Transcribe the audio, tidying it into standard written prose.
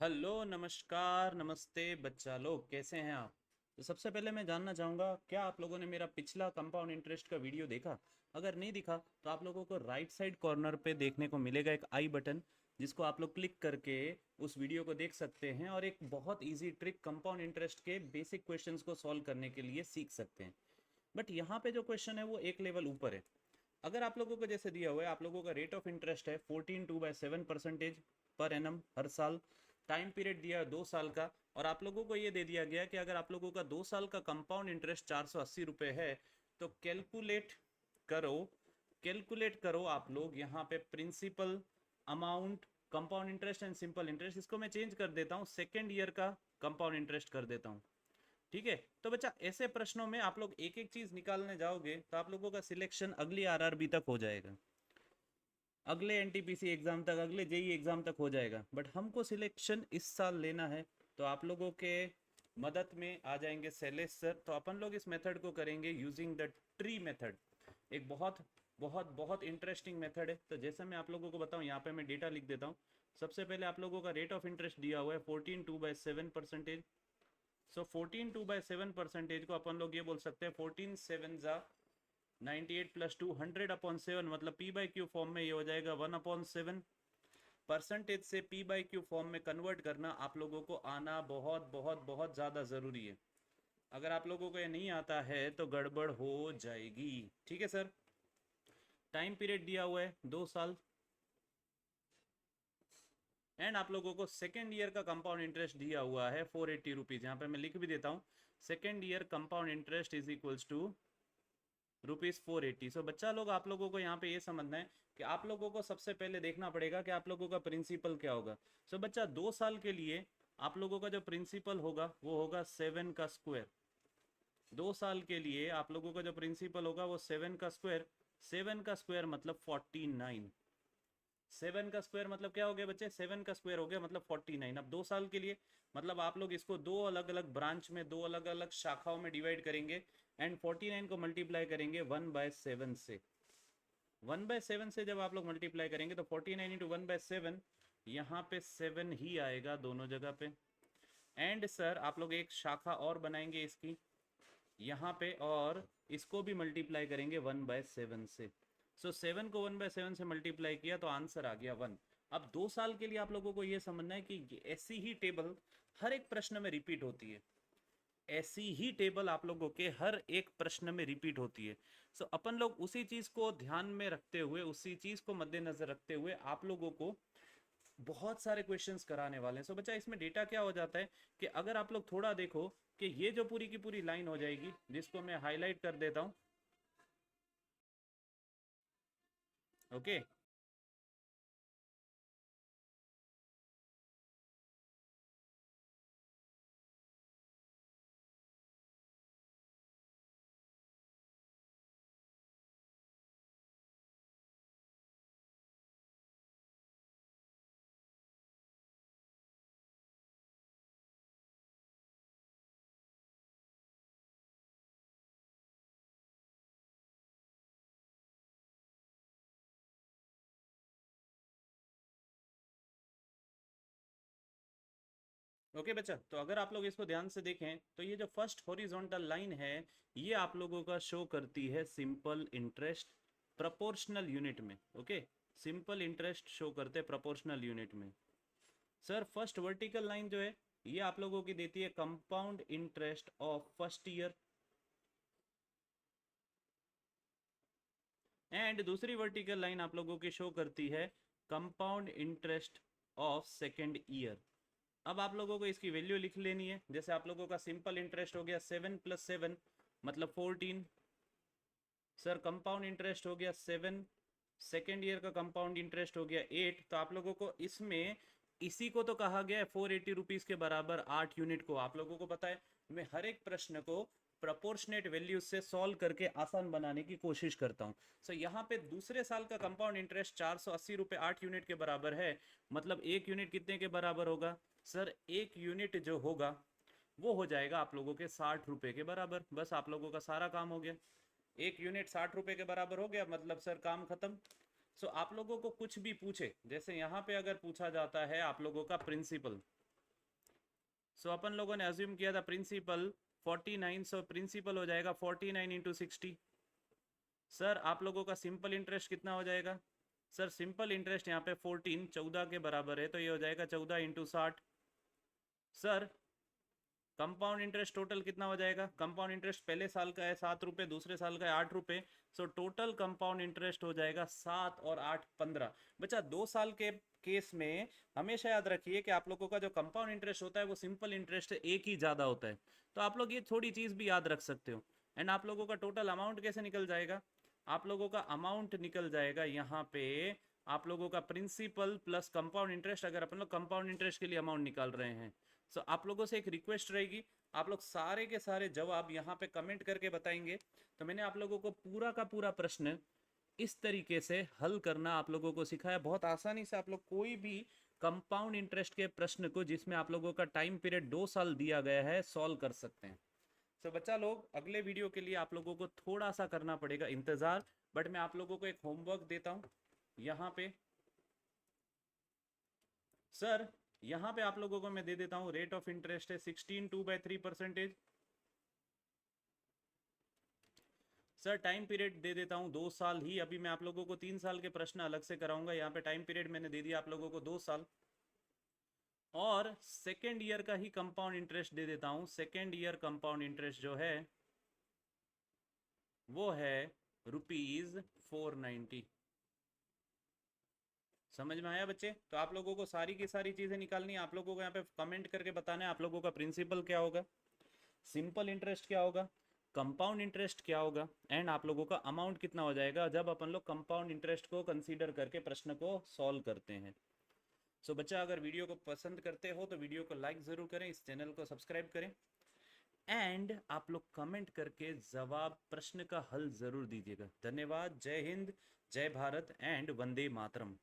Hello, नमस्कार, नमस्ते बच्चा लोग, कैसे हैं आप। तो सबसे पहले मैं जानना चाहूँगा, क्या आप लोगों ने मेरा पिछला कंपाउंड इंटरेस्ट का वीडियो देखा। अगर नहीं दिखा तो आप लोगों को राइट साइड कॉर्नर पे देखने को मिलेगा एक आई बटन, जिसको आप लोग क्लिक करके उस वीडियो को देख सकते हैं और एक बहुत इजी ट्रिक कंपाउंड इंटरेस्ट के बेसिक क्वेश्चंस को सॉल्व करने के लिए सीख सकते हैं। बट यहाँ पे जो क्वेश्चन है वो एक लेवल ऊपर है। अगर आप लोगों को जैसे दिया हुआ है, आप लोगों का रेट ऑफ इंटरेस्ट है 14.2/7% पर एनम हर साल। टाइम पीरियड दिया है 2 साल का। और आप लोगों को ये दे दिया गया कि अगर आप लोगों का 2 साल का कंपाउंड इंटरेस्ट 480 रुपये है, तो करो कैलकुलेट करो आप लोग यहाँ पे principal amount, compound interest and simple interest. इसको मैं चेंज कर देता हूँ, सेकेंड ईयर का कंपाउंड इंटरेस्ट कर देता हूँ। ठीक है। तो बच्चा, ऐसे प्रश्नों में आप लोग एक एक चीज निकालने जाओगे तो आप लोगों का सिलेक्शन अगली आरआरबी तक हो जाएगा, अगले एनटीपीसी एग्जाम तक, अगले जेई एग्जाम तक हो जाएगा। बट हमको सिलेक्शन इस साल लेना है, तो आप लोगों के मदद में आ जाएंगे शैलेश सर। तो अपन लोग इस मेथड को करेंगे यूजिंग द ट्री मेथड। एक बहुत बहुत बहुत इंटरेस्टिंग मेथड है। तो जैसे मैं आप लोगों को बताऊं, यहाँ पे मैं डेटा लिख देता हूँ। सबसे पहले आप लोगों का रेट ऑफ इंटरेस्ट दिया हुआ है 14.2/7%। सो 14.2/7% को अपन लोग ये बोल सकते हैं 14 7 98 + 2 100/7, मतलब p/q फॉर्म में ये हो जाएगा 1/7। परसेंटेज से p/q फॉर्म में कन्वर्ट करना आप लोगों को आना बहुत बहुत बहुत ज़्यादा ज़रूरी है। अगर आप लोगों को ये नहीं आता है तो गड़बड़ हो जाएगी। ठीक है सर। टाइम पीरियड दिया हुआ है 2 साल। एंड आप लोगों को सेकेंड ईयर का कंपाउंड इंटरेस्ट दिया हुआ है 480 रुपीज़। यहाँ पे मैं लिख भी देता हूँ, second year compound interest is equals to ₹480। So बच्चा लोग, आप लोगों को यहाँ पे ये समझना है कि आप लोगों को सबसे पहले देखना पड़ेगा कि आप लोगों का प्रिंसिपल क्या होगा। सो बच्चा, 2 साल के लिए आप लोगों का जो प्रिंसिपल होगा वो होगा 7 का स्क्वायर। 2 साल के लिए आप लोगों का जो प्रिंसिपल होगा वो 7 का स्क्वायर। 7 का स्क्वायर मतलब 49। 7 का स्क्वायर मतलब क्या हो गया बच्चे, 7 का स्क्वायर हो गया मतलब 49। अब 2 साल के लिए मतलब आप लोग इसको दो अलग अलग ब्रांच में, दो अलग अलग शाखाओं में डिवाइड करेंगे एंड 49 को मल्टीप्लाई करेंगे 1/7 से। 1/7 से जब आप लोग मल्टीप्लाई करेंगे तो 49 इंटू 1/7, यहाँ पे 7 ही आएगा दोनों जगह पे। एंड सर, आप लोग एक शाखा और बनाएंगे इसकी यहाँ पे, और इसको भी मल्टीप्लाई करेंगे 1/7 से। सो 7 को 1/7 से मल्टीप्लाई किया तो आंसर आ गया 1। अब 2 साल के लिए आप लोगों को ये समझना है कि ऐसी ही टेबल हर एक प्रश्न में रिपीट होती है। ऐसी ही टेबल आप लोगों के हर एक प्रश्न में रिपीट होती है। सो अपन लोग उसी चीज को ध्यान में रखते हुए, उसी चीज को मद्देनजर रखते हुए आप लोगों को बहुत सारे क्वेश्चंस कराने वाले हैं। सो बच्चा, इसमें डेटा क्या हो जाता है कि अगर आप लोग थोड़ा देखो कि ये जो पूरी की पूरी लाइन हो जाएगी, जिसको मैं हाईलाइट कर देता हूँ। ओके। ओके बच्चा, तो अगर आप लोग इसको ध्यान से देखें तो ये जो फर्स्ट हॉरिजॉन्टल लाइन है, ये आप लोगों का शो करती है सिंपल इंटरेस्ट प्रोपोर्शनल यूनिट में। ओके। सिंपल इंटरेस्ट शो करते हैं प्रोपोर्शनल यूनिट में। सर, फर्स्ट वर्टिकल लाइन जो है ये आप लोगों की देती है compound interest of first year, and दूसरी वर्टिकल लाइन आप लोगों की शो करती है compound interest of second year. अब आप लोगों को इसकी वैल्यू लिख लेनी है। जैसे आप लोगों का सिंपल इंटरेस्ट हो गया 7 + 7 मतलब 14। सर, कंपाउंड इंटरेस्ट हो गया 7, सेकेंड ईयर का कंपाउंड इंटरेस्ट हो गया 8। तो आप लोगों को इसमें इसी को तो कहा गया है 480 रुपीज के बराबर 8 यूनिट को। आप लोगों को पता है, मैं हर एक प्रश्न को प्रपोर्शनेट वैल्यूज से सॉल्व करके आसान बनाने की कोशिश करता हूँ। सो यहाँ पे दूसरे साल का कंपाउंड इंटरेस्ट 480 रुपये 8 यूनिट के बराबर है। मतलब एक यूनिट कितने के बराबर होगा सर, एक यूनिट जो होगा वो हो जाएगा आप लोगों के 60 रुपये के बराबर। बस आप लोगों का सारा काम हो गया। एक यूनिट 60 रुपये के बराबर हो गया, मतलब सर काम खत्म। सो आप लोगों को कुछ भी पूछे, जैसे यहाँ पे अगर पूछा जाता है आप लोगों का प्रिंसिपल, सो अपन लोगों ने अज्यूम किया था प्रिंसिपल 49, सो प्रिंसिपल हो जाएगा 49 इंटू 60। सर आप लोगों का सिंपल इंटरेस्ट कितना हो जाएगा? सर सिंपल इंटरेस्ट यहाँ पे 14 14 के बराबर है, तो ये हो जाएगा 14 into 60। Sir compound interest total कितना हो जाएगा? कंपाउंड इंटरेस्ट पहले साल का है 7 रुपये, दूसरे साल का है 8 रुपये, सो टोटल कंपाउंड इंटरेस्ट हो जाएगा 7 और 8 15। बच्चा 2 साल के केस में हमेशा याद रखिए कि आप लोगों का जो कंपाउंड इंटरेस्ट होता है वो सिंपल इंटरेस्ट से एक ही ज़्यादा होता है, तो आप लोग ये थोड़ी चीज़ भी याद रख सकते हो। एंड आप लोगों का टोटल अमाउंट कैसे निकल जाएगा? आप लोगों का अमाउंट निकल जाएगा यहाँ पे, आप लोगों का प्रिंसिपल प्लस कंपाउंड इंटरेस्ट, अगर अपन लोग कंपाउंड इंटरेस्ट के लिए अमाउंट निकाल रहे हैं। सो आप लोगों से एक रिक्वेस्ट रहेगी, आप लोग सारे के सारे जवाब यहाँ पे कमेंट करके बताएंगे। तो मैंने आप लोगों को पूरा का पूरा प्रश्न इस तरीके से हल करना आप लोगों को सिखाया। बहुत आसानी से आप लोग कोई भी कंपाउंड इंटरेस्ट के प्रश्न को, जिसमें आप लोगों का टाइम पीरियड 2 साल दिया गया है, सॉल्व कर सकते हैं। तो बच्चा लोग अगले वीडियो के लिए आप लोगों को थोड़ा सा करना पड़ेगा इंतजार, बट मैं आप लोगों को एक होमवर्क देता हूँ यहाँ पे। सर यहाँ पे आप लोगों को मैं दे देता हूँ, रेट ऑफ इंटरेस्ट है 16 2/3%। सर टाइम पीरियड दे देता हूँ 2 साल ही, अभी मैं आप लोगों को 3 साल के प्रश्न अलग से कराऊंगा। यहाँ पे टाइम पीरियड मैंने दे दिया आप लोगों को 2 साल, और सेकेंड ईयर का ही कंपाउंड इंटरेस्ट दे देता हूँ। सेकेंड ईयर कंपाउंड इंटरेस्ट जो है वो है ₹490। समझ में आया बच्चे? तो आप लोगों को सारी की सारी चीज़ें निकालनी है, आप लोगों को यहाँ पे कमेंट करके बताना है आप लोगों का प्रिंसिपल क्या होगा, सिंपल इंटरेस्ट क्या होगा, कंपाउंड इंटरेस्ट क्या होगा, एंड आप लोगों का अमाउंट कितना हो जाएगा जब अपन लोग कंपाउंड इंटरेस्ट को कंसीडर करके प्रश्न को सॉल्व करते हैं। सो बच्चा अगर वीडियो को पसंद करते हो तो वीडियो को लाइक ज़रूर करें, इस चैनल को सब्सक्राइब करें, एंड आप लोग कमेंट करके जवाब प्रश्न का हल ज़रूर दीजिएगा। धन्यवाद। जय हिंद, जय भारत एंड वंदे मातरम।